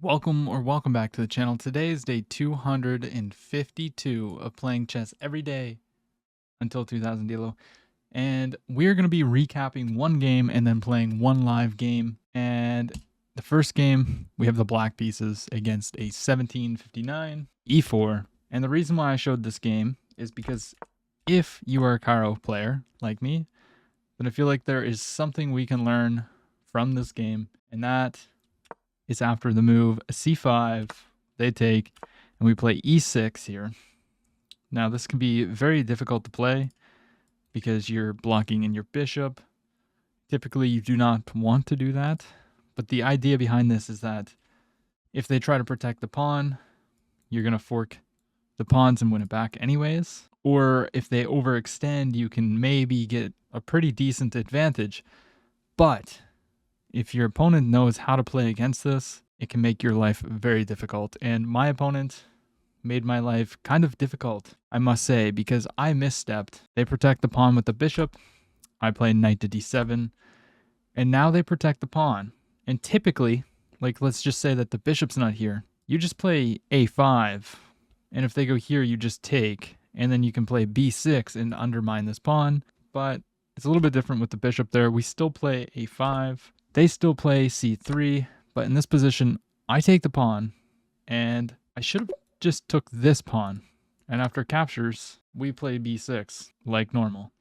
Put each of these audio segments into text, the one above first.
Welcome back to the channel. Today is day 252 of playing chess every day until 2000 Delo. And we're going to be recapping one game and then playing one live game. And the first game, we have the black pieces against a 1759 e4. And the reason why I showed this game is because if you are a Caro player like me, then I feel like there is something we can learn from this game. And that is after the move c5, they take, and we play e6 here. Now this can be very difficult to play because you're blocking in your bishop. Typically you do not want to do that, but the idea behind this is that if they try to protect the pawn, you're going to fork the pawns and win it back anyways. Or if they overextend, you can maybe get a pretty decent advantage. But if your opponent knows how to play against this, it can make your life very difficult. And my opponent made my life kind of difficult, I must say, because I misstepped. They protect the pawn with the bishop. I play knight to d7. And now they protect the pawn. And typically, like let's just say that the bishop's not here. You just play a5. And if they go here, you just take. And then you can play b6 and undermine this pawn. But it's a little bit different with the bishop there. We still play a5. They still play c3, but in this position, I take the pawn, and I should have just took this pawn. And after captures, we play b6, like normal.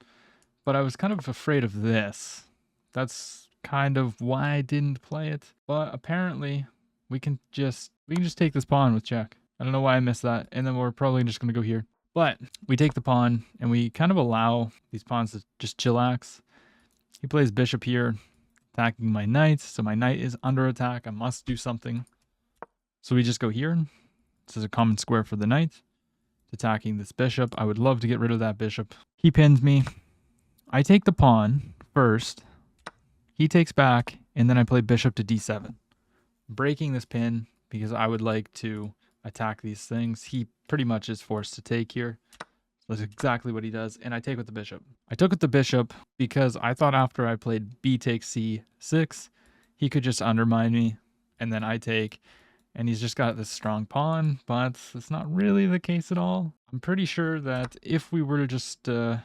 But I was kind of afraid of this. That's kind of why I didn't play it. But apparently, we can just take this pawn with check. I don't know why I missed that, and then we're probably just going to go here. But we take the pawn, and we kind of allow these pawns to just chillax. He plays bishop here, attacking my knight, so my knight is under attack. I must do something. So we just go here. This is a common square for the knight. It's attacking this bishop. I would love to get rid of that bishop. He pins me. I take the pawn first. He takes back, and then I play bishop to d7. Breaking this pin because I would like to attack these things. He pretty much is forced to take here. That's exactly what he does, and I take with the bishop. I took with the bishop because I thought after I played b takes c6, he could just undermine me, and then I take, and he's just got this strong pawn, but it's not really the case at all. I'm pretty sure that if we were to just go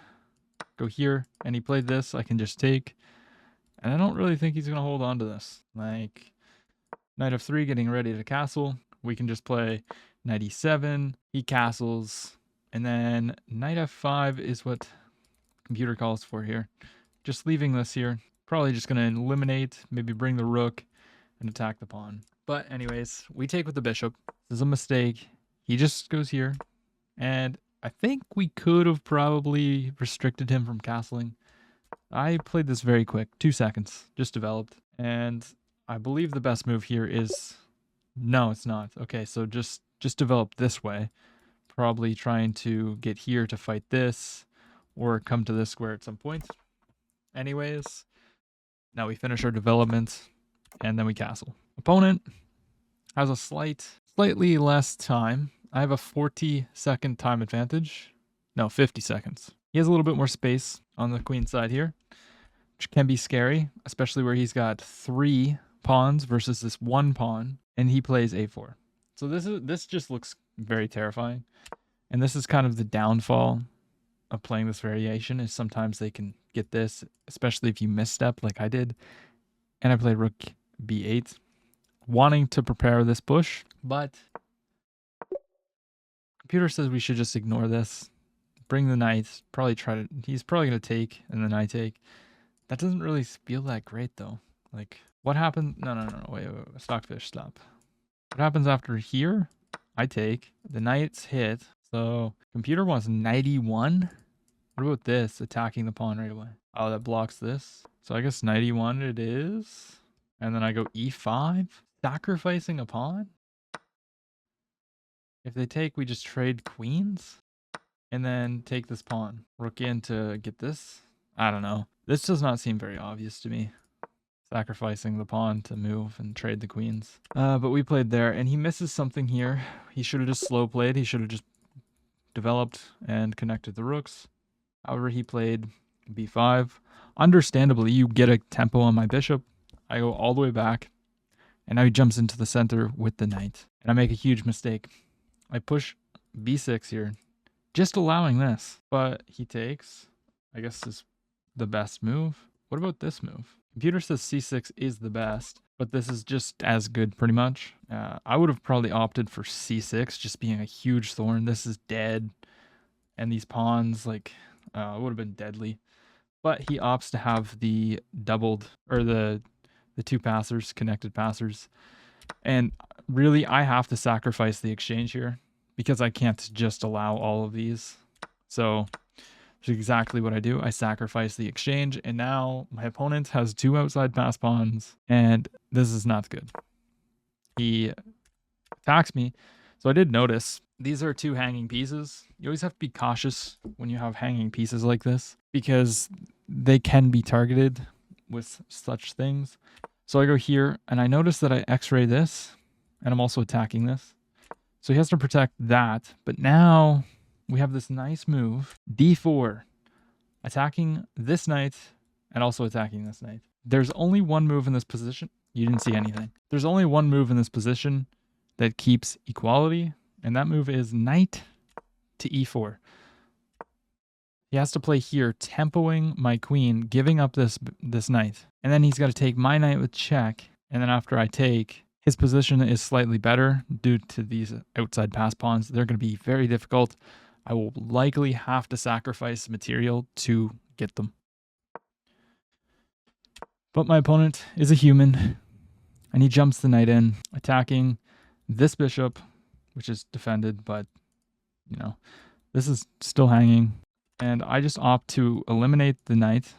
here, and he played this, I can just take, and I don't really think he's going to hold on to this. Like, knight f3 getting ready to castle. We can just play knight e7, he castles, and then knight f5 is what computer calls for here. Just leaving this here. Probably just going to eliminate, maybe bring the rook and attack the pawn. But anyways, we take with the bishop. This is a mistake. He just goes here. And I think we could have probably restricted him from castling. I played this very quick. 2 seconds. Just developed. And I believe the best move here is... No, it's not. Okay, so just develop this way. Probably trying to get here to fight this or come to this square at some point. Anyways, now we finish our development and then we castle. Opponent has a slightly less time. I have a 40-second time advantage. No, 50 seconds. He has a little bit more space on the queen side here, which can be scary, especially where he's got 3 pawns versus this 1 pawn, and he plays a4. So this just looks very terrifying. And this is kind of the downfall of playing this variation, is sometimes they can get this, especially if you misstep like I did. And I played rook b8, wanting to prepare this push, but computer says we should just ignore this. Bring the knight, he's probably going to take, and then I take. That doesn't really feel that great though. Like, what happened? No, wait, Stockfish, stop. What happens after here? I take, the knight's hit. So computer wants 91. What about this? Attacking the pawn right away. Oh, that blocks this. So I guess 91 it is. And then I go e5. Sacrificing a pawn? If they take, we just trade queens. And then take this pawn. Rook in to get this. I don't know. This does not seem very obvious to me. Sacrificing the pawn to move and trade the queens. But we played there, and he misses something here. He should have just slow played. He should have just developed and connected the rooks. However, he played b5. Understandably, you get a tempo on my bishop. I go all the way back, And now he jumps into the center with the knight. And I make a huge mistake. I push b6 here, just allowing this. But he takes, I guess is the best move. What about this move? Computer says c6 is the best, but this is just as good pretty much. I would have probably opted for c6, just being a huge thorn. This is dead. And these pawns, like, it would have been deadly. But he opts to have the doubled, or the two passers, connected passers. And really, I have to sacrifice the exchange here because I can't just allow all of these. So that's exactly what I do. I sacrifice the exchange, and now my opponent has 2 outside pass pawns, and this is not good. He attacks me. So I did notice these are 2 hanging pieces. You always have to be cautious when you have hanging pieces like this because they can be targeted with such things. So I go here and I notice that I x-ray this and I'm also attacking this. So he has to protect that. But now we have this nice move, d4, attacking this knight and also attacking this knight. There's only one move in this position. You didn't see anything. There's only one move in this position that keeps equality, and that move is knight to e4. He has to play here, tempoing my queen, giving up this knight. And then he's got to take my knight with check. And then after I take, his position is slightly better due to these outside pass pawns. They're going to be very difficult. I will likely have to sacrifice material to get them. But my opponent is a human, and he jumps the knight in, attacking this bishop, which is defended, but, you know, this is still hanging. And I just opt to eliminate the knight.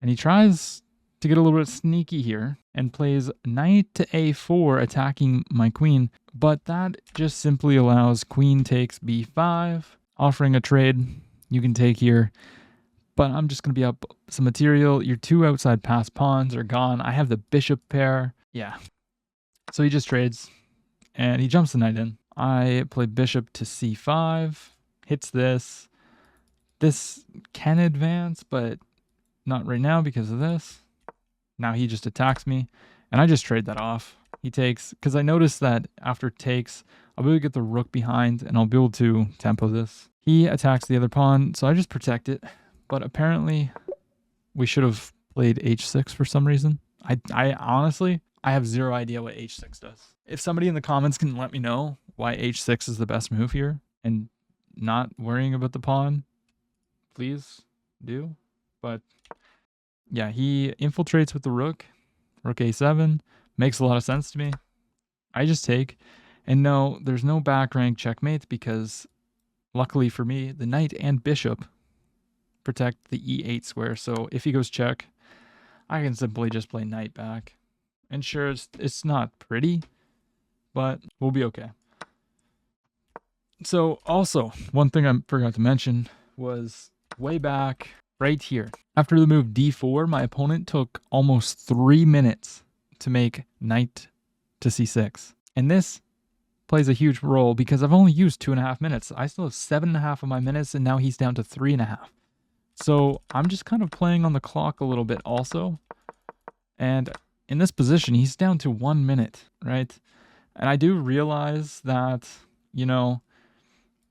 And he tries to get a little bit sneaky here and plays knight to a4, attacking my queen. But that just simply allows queen takes b5, offering a trade you can take here. But I'm just going to be up some material. Your 2 outside pass pawns are gone. I have the bishop pair. Yeah. So he just trades and he jumps the knight in. I play bishop to c5, hits this. This can advance, but not right now because of this. Now he just attacks me, and I just trade that off. He takes, because I noticed that after takes, I'll be able to get the rook behind, and I'll be able to tempo this. He attacks the other pawn, so I just protect it. But apparently, we should have played h6 for some reason. I honestly, I have zero idea what h6 does. If somebody in the comments can let me know why h6 is the best move here, and not worrying about the pawn, please do. But yeah, he infiltrates with the rook a7, makes a lot of sense to me. I just take, and no, there's no back rank checkmate because luckily for me, the knight and bishop protect the e8 square. So if he goes check, I can simply just play knight back. And sure, it's not pretty, but we'll be okay. So also, one thing I forgot to mention was way back right here. After the move d4, my opponent took almost 3 minutes to make knight to c6. And this plays a huge role because I've only used 2.5 minutes. I still have 7.5 of my minutes, and now he's down to 3.5. So I'm just kind of playing on the clock a little bit also. And in this position, he's down to 1 minute, right? And I do realize that, you know,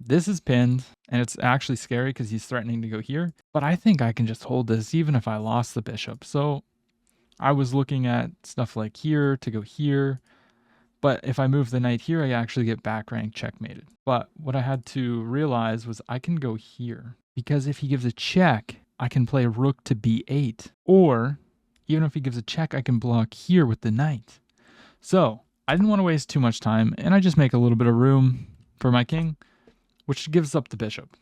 this is pinned, and it's actually scary because he's threatening to go here. But I think I can just hold this even if I lost the bishop. So I was looking at stuff like here to go here. But if I move the knight here, I actually get back rank checkmated. But what I had to realize was I can go here. Because if he gives a check, I can play rook to b8. Or even if he gives a check, I can block here with the knight. So I didn't want to waste too much time, and I just make a little bit of room for my king, which gives up the bishop.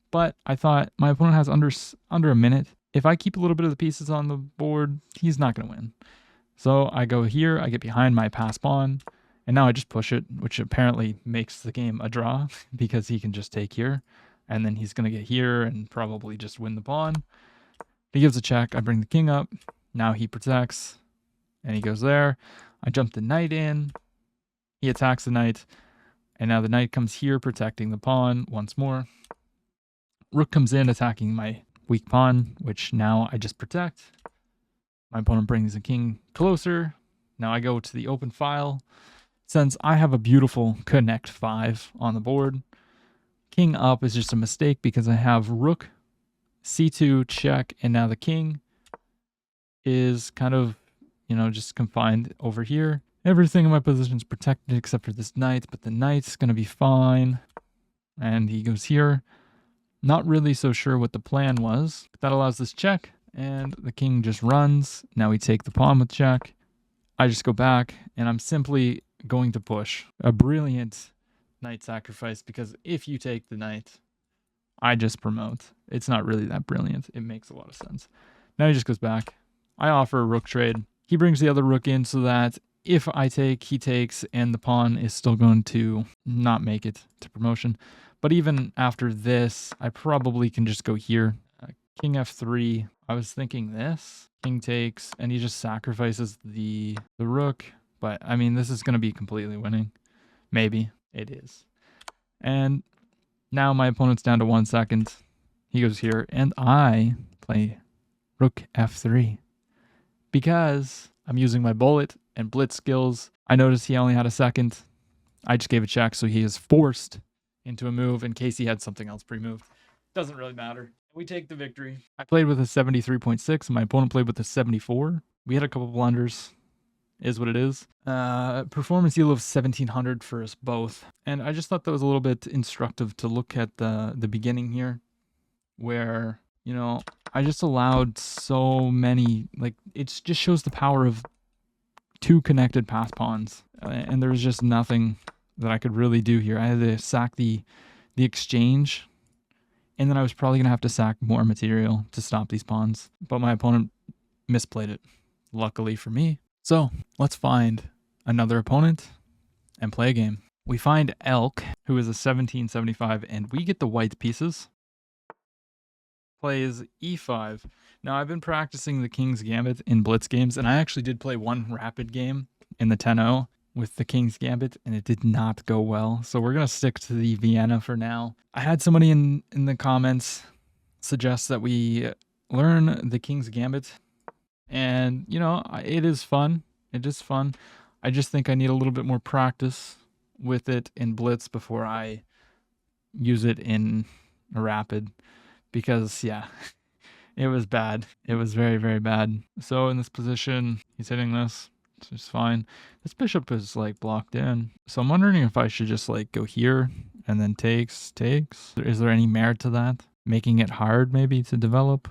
But I thought my opponent has under a minute. If I keep a little bit of the pieces on the board, he's not going to win. So I go here, I get behind my pass pawn, and now I just push it, which apparently makes the game a draw because he can just take here, and then he's going to get here and probably just win the pawn. He gives a check, I bring the king up, now he protects, and he goes there. I jump the knight in, he attacks the knight, and now the knight comes here protecting the pawn once more. Rook comes in attacking my weak pawn, which now I just protect. My opponent brings the king closer. Now I go to the open file. Since I have a beautiful connect 5 on the board, king up is just a mistake because I have rook, c2, check, and now the king is kind of, just confined over here. Everything in my position is protected except for this knight, but the knight's going to be fine. And he goes here. Not really so sure what the plan was, but that allows this check, and the king just runs. Now we take the pawn with check. I just go back, and I'm simply going to push. A brilliant knight sacrifice, because if you take the knight, I just promote. It's not really that brilliant. It makes a lot of sense. Now he just goes back. I offer a rook trade. He brings the other rook in so that if I take, he takes, and the pawn is still going to not make it to promotion. But even after this, I probably can just go here. King f3. I was thinking this. King takes, and he just sacrifices the rook. But, I mean, this is going to be completely winning. Maybe. It is. And now my opponent's down to 1 second. He goes here, and I play rook f3. Because I'm using my bullet and blitz skills. I noticed he only had a second. I just gave a check, so he is forced into a move in case he had something else pre-moved. Doesn't really matter. We take the victory. I played with a 73.6, and my opponent played with a 74. We had a couple blunders. Is what it is. Performance yield of 1700 for us both. And I just thought that was a little bit instructive to look at the beginning here, where, I just allowed so many, it just shows the power of 2 connected pass pawns. And there was just nothing that I could really do here. I had to sack the exchange, and then I was probably going to have to sack more material to stop these pawns. But my opponent misplayed it, luckily for me. So let's find another opponent and play a game. We find Elk, who is a 1775, and we get the white pieces. Plays e5. Now, I've been practicing the King's Gambit in blitz games, and I actually did play one rapid game in the 10-0 with the King's Gambit, and it did not go well. So we're going to stick to the Vienna for now. I had somebody in the comments suggest that we learn the King's Gambit. And, it is fun. It is fun. I just think I need a little bit more practice with it in blitz before I use it in a rapid. Because, yeah, it was bad. It was very, very bad. So in this position, he's hitting this. It's fine. This bishop is, blocked in. So I'm wondering if I should just, go here and then takes. Is there any merit to that? Making it hard, maybe, to develop?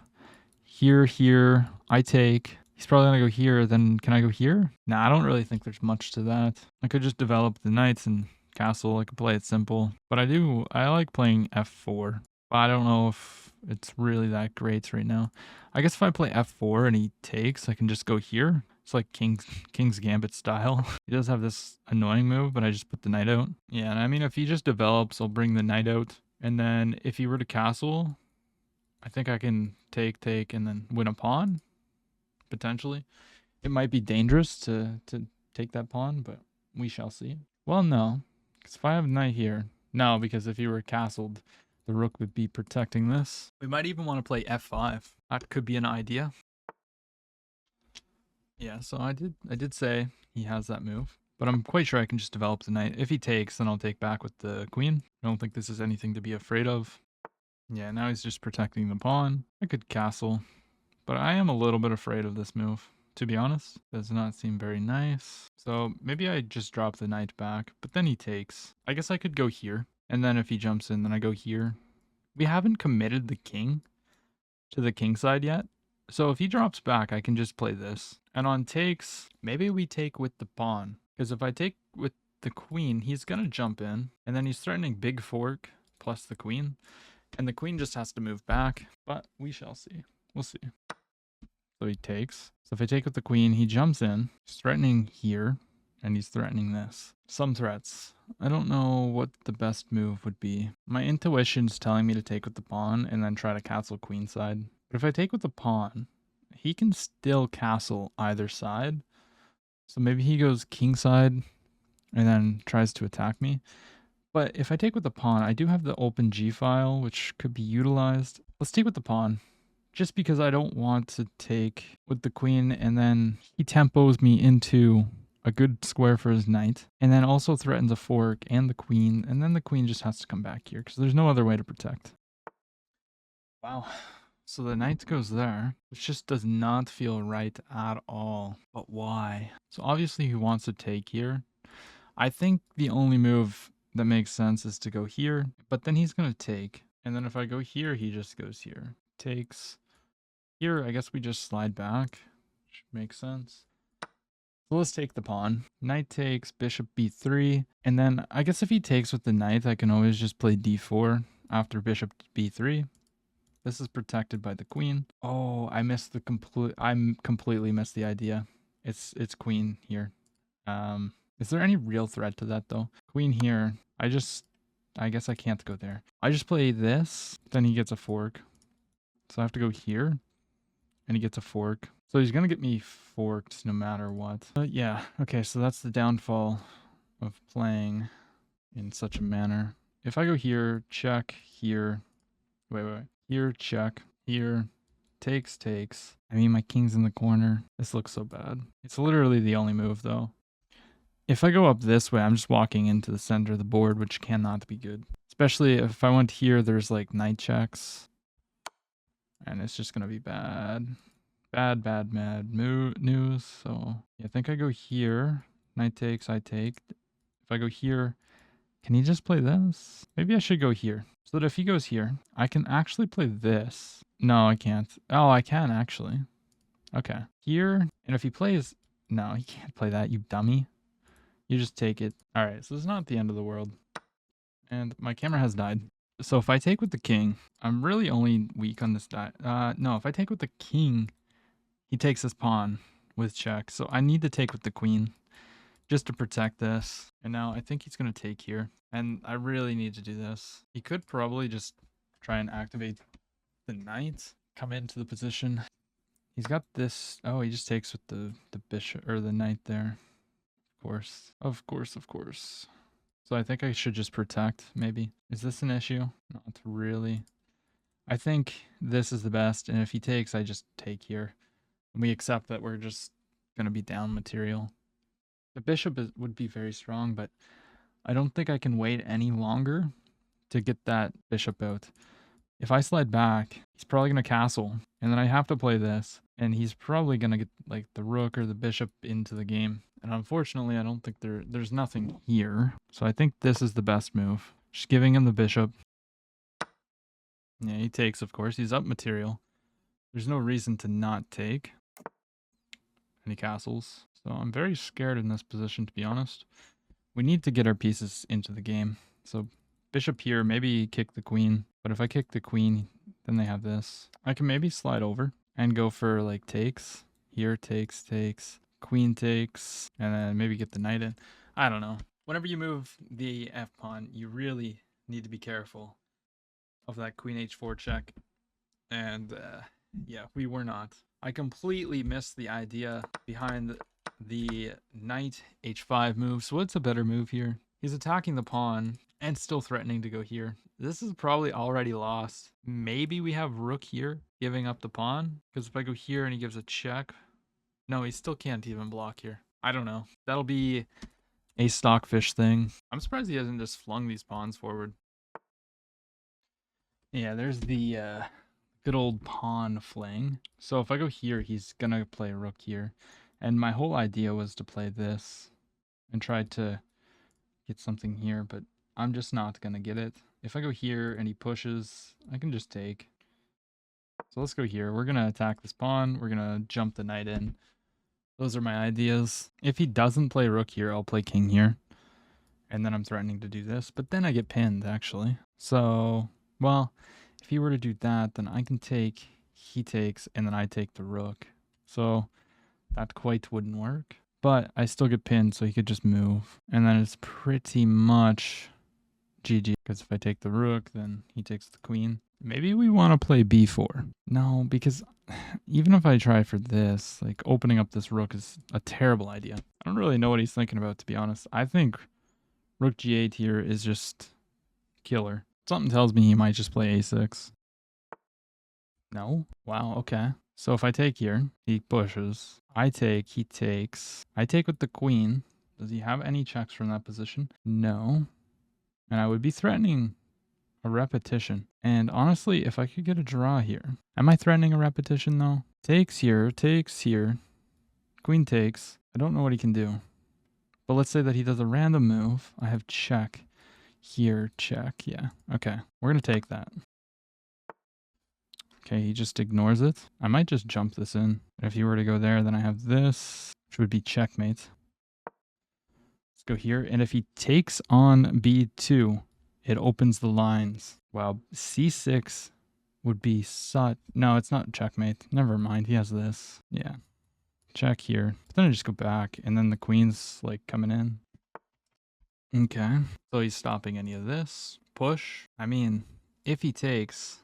Here, I take. He's probably going to go here. Then can I go here? Nah, I don't really think there's much to that. I could just develop the knights and castle. I could play it simple. But I like playing f4. But I don't know if it's really that great right now. I guess if I play f4 and he takes, I can just go here. It's like King's Gambit style. He does have this annoying move, but I just put the knight out. Yeah, and I mean, if he just develops, I'll bring the knight out. And then if he were to castle, I think I can take, and then win a pawn, potentially. It might be dangerous to take that pawn, but we shall see. Well, no, because if I have knight here, no, because if he were castled, the rook would be protecting this. We might even want to play f5. That could be an idea. Yeah, so I did say he has that move, but I'm quite sure I can just develop the knight. If he takes, then I'll take back with the queen. I don't think this is anything to be afraid of. Yeah, now he's just protecting the pawn. I could castle, but I am a little bit afraid of this move, to be honest. Does not seem very nice. So maybe I just drop the knight back, but then he takes. I guess I could go here, and then if he jumps in, then I go here. We haven't committed the king to the king side yet. So if he drops back, I can just play this. And on takes, maybe we take with the pawn. Because if I take with the queen, he's going to jump in, and then he's threatening big fork plus the queen. And the queen just has to move back, but we shall see. We'll see. So he takes. So if I take with the queen, he jumps in. He's threatening here, and he's threatening this. Some threats. I don't know what the best move would be. My intuition's telling me to take with the pawn and then try to castle queenside. But if I take with the pawn, he can still castle either side. So maybe he goes kingside and then tries to attack me. But if I take with the pawn, I do have the open G file, which could be utilized. Let's take with the pawn, just because I don't want to take with the queen, and then he tempos me into a good square for his knight, and then also threatens a fork and the queen, and then the queen just has to come back here because there's no other way to protect. Wow. So the knight goes there, which just does not feel right at all. But why? So obviously he wants to take here. I think the only move that makes sense is to go here, but then he's going to take. And then if I go here, he just goes here. Takes. Here, I guess we just slide back, which makes sense. So let's take the pawn. Knight takes, bishop b3. And then I guess if he takes with the knight, I can always just play d4 after bishop b3. This is protected by the queen. Oh, I missed the completely missed the idea. It's queen here. Is there any real threat to that though? Queen here. I guess I can't go there. I just play this, then he gets a fork. So I have to go here, and he gets a fork. So he's gonna get me forked no matter what. But yeah, okay, so that's the downfall of playing in such a manner. If I go here, check, here, wait. Here, check, here, takes. I mean, my king's in the corner. This looks so bad. It's literally the only move though. If I go up this way, I'm just walking into the center of the board, which cannot be good. Especially if I went here, there's like knight checks. And it's just going to be bad. Bad news. So yeah, I think I go here. Knight takes, I take. If I go here, can he just play this? Maybe I should go here. So that if he goes here, I can actually play this. No, I can't. Oh, I can actually. Okay. Here. And if he plays... No, he can't play that, you dummy. You just take it. All right, so it's not the end of the world. And my camera has died. So if I take with the king, I'm really only weak on this die. No, if I take with the king, he takes his pawn with check. So I need to take with the queen just to protect this. And now I think he's going to take here. And I really need to do this. He could probably just try and activate the knight, come into the position. He's got this. Oh, he just takes with the bishop or the knight there. Of course. So I think I should just protect, maybe. Is this an issue? Not really. I think this is the best, and if he takes, I just take here. And we accept that we're just going to be down material. The bishop would be very strong, but I don't think I can wait any longer to get that bishop out. If I slide back, he's probably going to castle, and then I have to play this, and he's probably going to get like the rook or the bishop into the game. And unfortunately, I don't think there's nothing here. So I think this is the best move. Just giving him the bishop. Yeah, he takes, of course. He's up material. There's no reason to not take. And he castles. So I'm very scared in this position, to be honest. We need to get our pieces into the game. So bishop here, maybe kick the queen. But if I kick the queen, then they have this. I can maybe slide over and go for like takes. Here, takes. Queen takes, and then maybe get the knight in. I don't know. Whenever you move the f-pawn, you really need to be careful of that queen h4 check. And yeah, we were not. I completely missed the idea behind the knight h5 move. So what's a better move here? He's attacking the pawn and still threatening to go here. This is probably already lost. Maybe we have rook here, giving up the pawn. Because if I go here and he gives a check... No, he still can't even block here. I don't know. That'll be a stockfish thing. I'm surprised he hasn't just flung these pawns forward. Yeah, there's the good old pawn fling. So if I go here, he's gonna play rook here. And my whole idea was to play this and try to get something here, but I'm just not gonna get it. If I go here and he pushes, I can just take. So let's go here. We're gonna attack this pawn. We're gonna jump the knight in. Those are my ideas. If he doesn't play rook here, I'll play king here. And then I'm threatening to do this. But then I get pinned, actually. So, well, if he were to do that, then I can take, he takes, and then I take the rook. So that quite wouldn't work. But I still get pinned, so he could just move. And then it's pretty much GG. Because if I take the rook, then he takes the queen. Maybe we want to play b4. No, because even if I try for this, like opening up this rook is a terrible idea. I don't really know what he's thinking about, to be honest. I think rook g8 here is just killer. Something tells me he might just play a6. No? Wow, okay. So if I take here, he pushes. I take, he takes. I take with the queen. Does he have any checks from that position? No. And I would be threatening a repetition. And honestly, if I could get a draw here. Am I threatening a repetition though? Takes here, takes here. Queen takes. I don't know what he can do. But let's say that he does a random move. I have check. Here, check. Yeah. Okay. We're going to take that. Okay, he just ignores it. I might just jump this in. If he were to go there, then I have this, which would be checkmate. Let's go here. And if he takes on B2, it opens the lines. Wow. C6 would be such... No, it's not checkmate. Never mind. He has this. Yeah. Check here. But then I just go back, and then the queen's like coming in. Okay. So he's stopping any of this. Push. I mean, if he takes,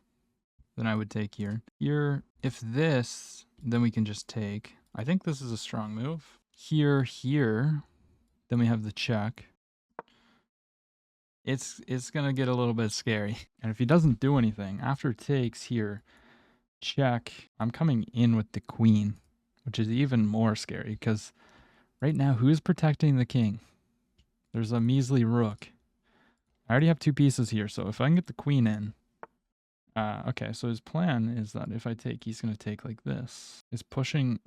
then I would take here. Here, if this, then we can just take. I think this is a strong move. Here, here, then we have the check. It's going to get a little bit scary. And if he doesn't do anything, after takes here, check, I'm coming in with the queen, which is even more scary because right now, who's protecting the king? There's a measly rook. I already have 2 pieces here, so if I can get the queen in. Okay, so his plan is that if I take, he's going to take like this. Is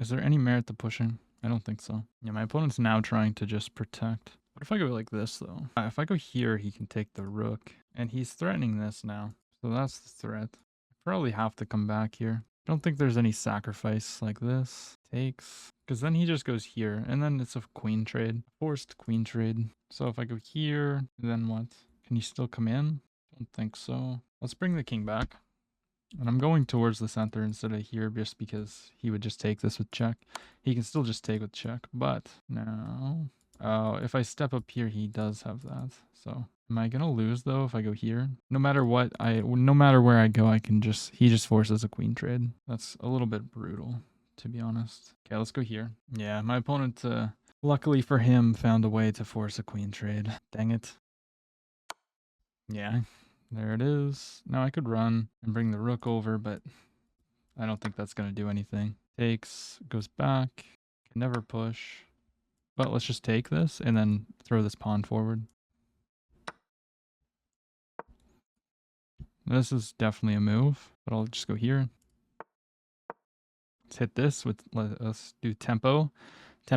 there any merit to pushing? I don't think so. Yeah, my opponent's now trying to just protect. What if I go like this, though? If I go here, he can take the rook. And he's threatening this now. So that's the threat. I probably have to come back here. I don't think there's any sacrifice like this. Takes. Because then he just goes here. And then it's a queen trade. Forced queen trade. So if I go here, then what? Can you still come in? Don't think so. Let's bring the king back. And I'm going towards the center instead of here just because he would just take this with check. He can still just take with check, but no. Oh, if I step up here, he does have that. So am I going to lose though if I go here? No matter what, no matter where I go, he just forces a queen trade. That's a little bit brutal, to be honest. Okay, let's go here. Yeah, my opponent, luckily for him, found a way to force a queen trade. Dang it. Yeah. There it is. Now I could run and bring the rook over, but I don't think that's going to do anything. Takes, goes back, can never push. But let's just take this and then throw this pawn forward. This is definitely a move, but I'll just go here. Let's hit this with, let's do tempo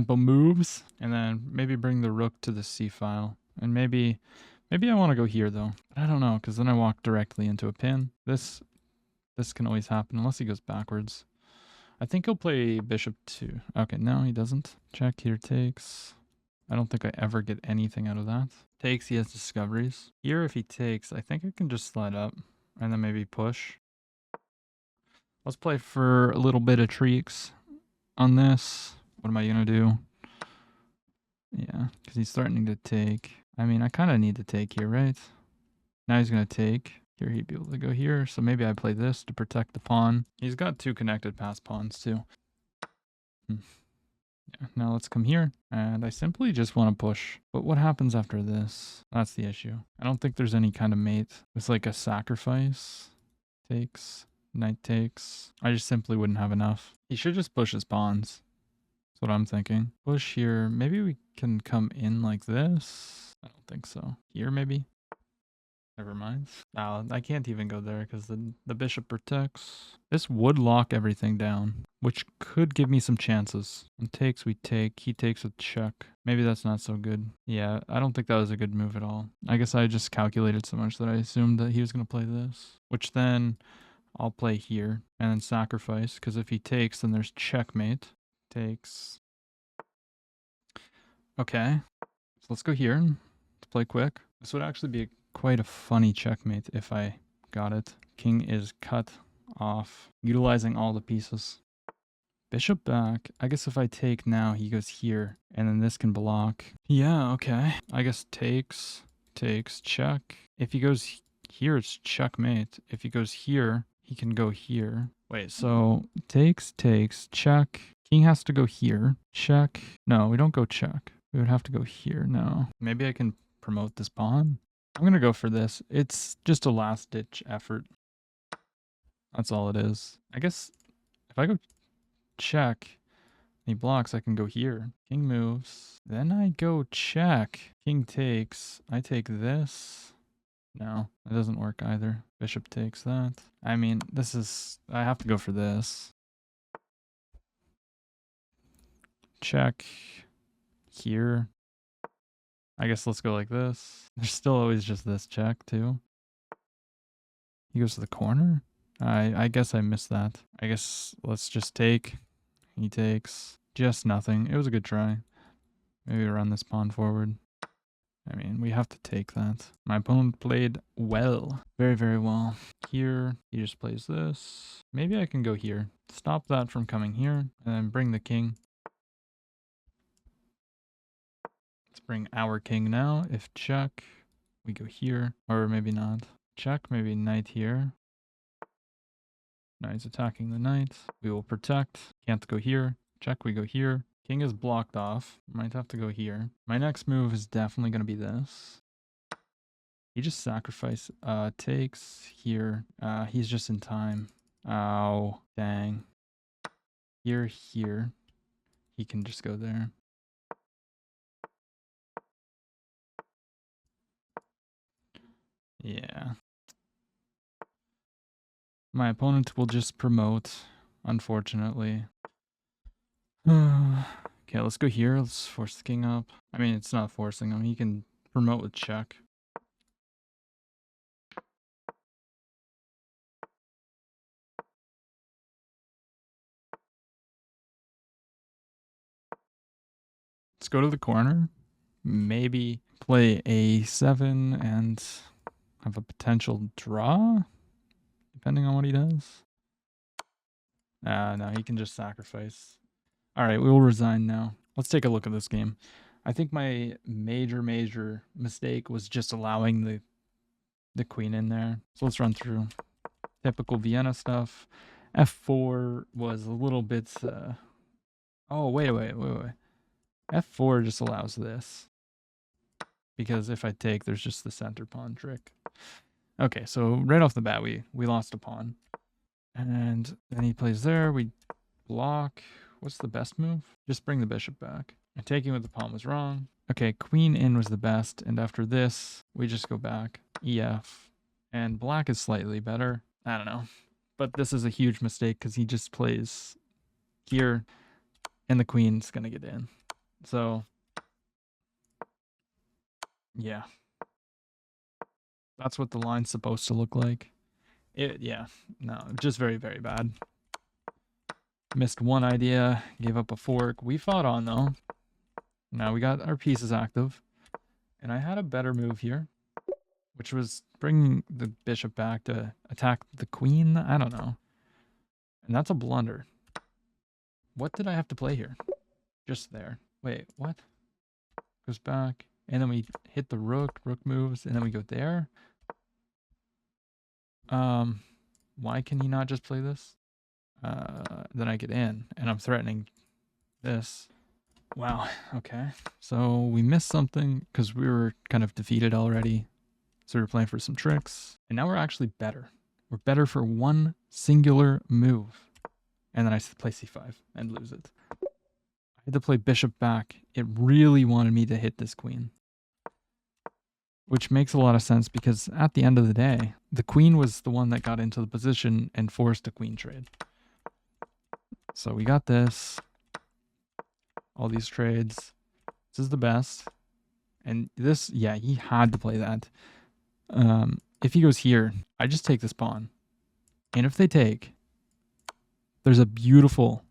moves, and then maybe bring the rook to the c file. And maybe I want to go here though. But I don't know, because then I walk directly into a pin. This can always happen unless he goes backwards. I think he'll play bishop 2. Okay, no, he doesn't. Check here, takes. I don't think I ever get anything out of that. Takes, he has discoveries. Here, if he takes, I think I can just slide up and then maybe push. Let's play for a little bit of tricks on this. What am I going to do? Yeah, because he's threatening to take. I mean, I kind of need to take here, right? Now he's going to take. Here he'd be able to go here. So maybe I play this to protect the pawn. He's got 2 connected pass pawns too. Yeah, now let's come here. And I simply just want to push. But what happens after this? That's the issue. I don't think there's any kind of mate. It's like a sacrifice. Takes. Knight takes. I just simply wouldn't have enough. He should just push his pawns. That's what I'm thinking. Push here. Maybe we can come in like this. I don't think so. Here maybe. Never mind. No, I can't even go there because the bishop protects. This would lock everything down, which could give me some chances. And takes, we take. He takes with check. Maybe that's not so good. Yeah, I don't think that was a good move at all. I guess I just calculated so much that I assumed that he was going to play this, which then I'll play here and then sacrifice, because if he takes, then there's checkmate. Takes. Okay, so let's go here to play quick. This would actually be quite a funny checkmate if I got it. King is cut off, utilizing all the pieces. Bishop back. I guess if I take now, he goes here, and then this can block. Yeah, okay. I guess takes, check. If he goes here, it's checkmate. If he goes here, he can go here. Wait, so takes, check. King has to go here. Check. No, we don't go check. We would have to go here. No. Maybe I can promote this pawn. I'm going to go for this. It's just a last-ditch effort. That's all it is. I guess if I go check, he blocks, I can go here. King moves. Then I go check. King takes. I take this. No, that doesn't work either. Bishop takes that. I mean, this is... I have to go for this. Check. Here. I guess let's go like this. There's still always just this check, too. He goes to the corner? I guess I missed that. I guess let's just take... He takes just nothing. It was a good try. Maybe run this pawn forward. I mean, we have to take that. My opponent played well. Very, very well. Here, he just plays this. Maybe I can go here. Stop that from coming here. And then bring the king. Let's bring our king now. If check, we go here. Or maybe not. Check, maybe knight here. Now he's attacking the knight. We will protect. Can't go here. Check, we go here. King is blocked off. Might have to go here. My next move is definitely going to be this. He just takes here. He's just in time. Oh, dang. Here. He can just go there. Yeah. My opponent will just promote, unfortunately. Okay, let's go here. Let's force the king up. I mean, it's not forcing him. He can promote with check. Let's go to the corner. Maybe play a7 and have a potential draw, depending on what he does. No, he can just sacrifice. All right, we will resign now. Let's take a look at this game. I think my major mistake was just allowing the queen in there. So let's run through typical Vienna stuff. F4 was a little bit... Oh, wait. F4 just allows this. Because if I take, there's just the center pawn trick. Okay, so right off the bat, we lost a pawn. And then he plays there. We block... What's the best move? Just bring the bishop back. And taking with the pawn was wrong. Okay, queen in was the best. And after this, we just go back. EF. And black is slightly better. I don't know. But this is a huge mistake because he just plays here. And the queen's going to get in. So, yeah. That's what the line's supposed to look like. Yeah. No, just very, very bad. Missed one idea, gave up a fork. We fought on, though. Now we got our pieces active. And I had a better move here, which was bringing the bishop back to attack the queen. I don't know. And that's a blunder. What did I have to play here? Just there. Wait, what? Goes back. And then we hit the rook. Rook moves. And then we go there. Why can he not just play this? Then I get in, and I'm threatening this. Wow, okay. So we missed something because we were kind of defeated already. So we were playing for some tricks. And now we're actually better. We're better for one singular move. And then I play c5 and lose it. I had to play bishop back. It really wanted me to hit this queen. Which makes a lot of sense because at the end of the day, the queen was the one that got into the position and forced a queen trade. So we got this. All these trades. This is the best. And this, yeah, he had to play that. If he goes here, I just take this pawn. And if they take, there's a beautiful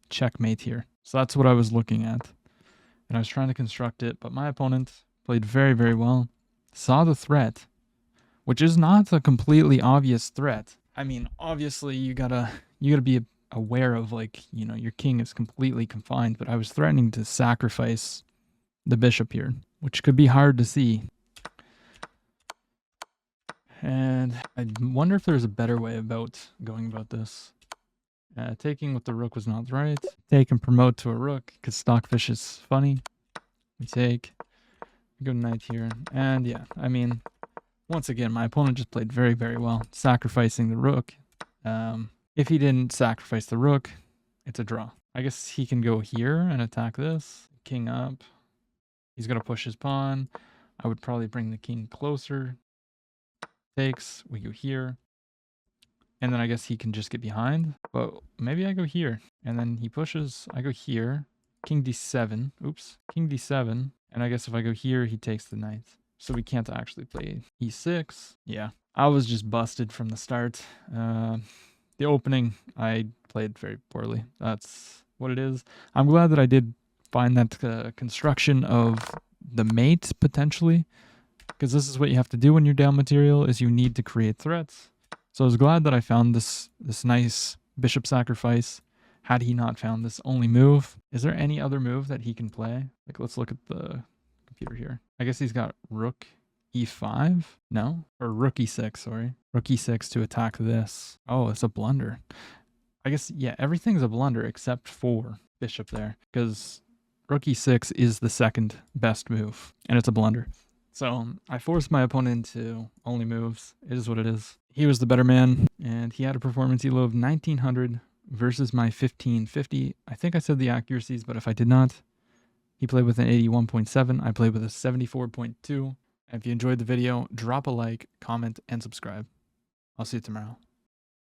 checkmate here. So that's what I was looking at. And I was trying to construct it, but my opponent played very, very well. Saw the threat, which is not a completely obvious threat. I mean, obviously you gotta be aware of, like, you know, your king is completely confined, but I was threatening to sacrifice the bishop here, which could be hard to see. And I wonder if there's a better way about going about this. Taking with the rook was not right. Take and promote to a rook because Stockfish is funny. We take. We go knight here. And yeah, I mean, once again, my opponent just played very, very well, sacrificing the rook. If he didn't sacrifice the rook, it's a draw. I guess he can go here and attack this. King up. He's going to push his pawn. I would probably bring the king closer. Takes. We go here. And then I guess he can just get behind. But maybe I go here. And then he pushes. I go here. King d7. Oops. King d7. And I guess if I go here, he takes the knight. So we can't actually play e6. Yeah. I was just busted from the start. The opening, I played very poorly. That's what it is. I'm glad that I did find that construction of the mate, potentially. Because this is what you have to do when you're down material, is you need to create threats. So I was glad that I found this nice bishop sacrifice. Had he not found this only move, is there any other move that he can play? Like, let's look at the computer here. I guess he's got rook e5? No? Or rook e6, sorry. Rook e6 to attack this. Oh, it's a blunder. I guess, yeah, everything's a blunder except for bishop there. Because rook e6 is the second best move, and it's a blunder. So I forced my opponent into only moves. It is what it is. He was the better man, and he had a performance elo of 1900 versus my 1550. I think I said the accuracies, but if I did not, he played with an 81.7. I played with a 74.2. If you enjoyed the video, drop a like, comment, and subscribe. I'll see you tomorrow.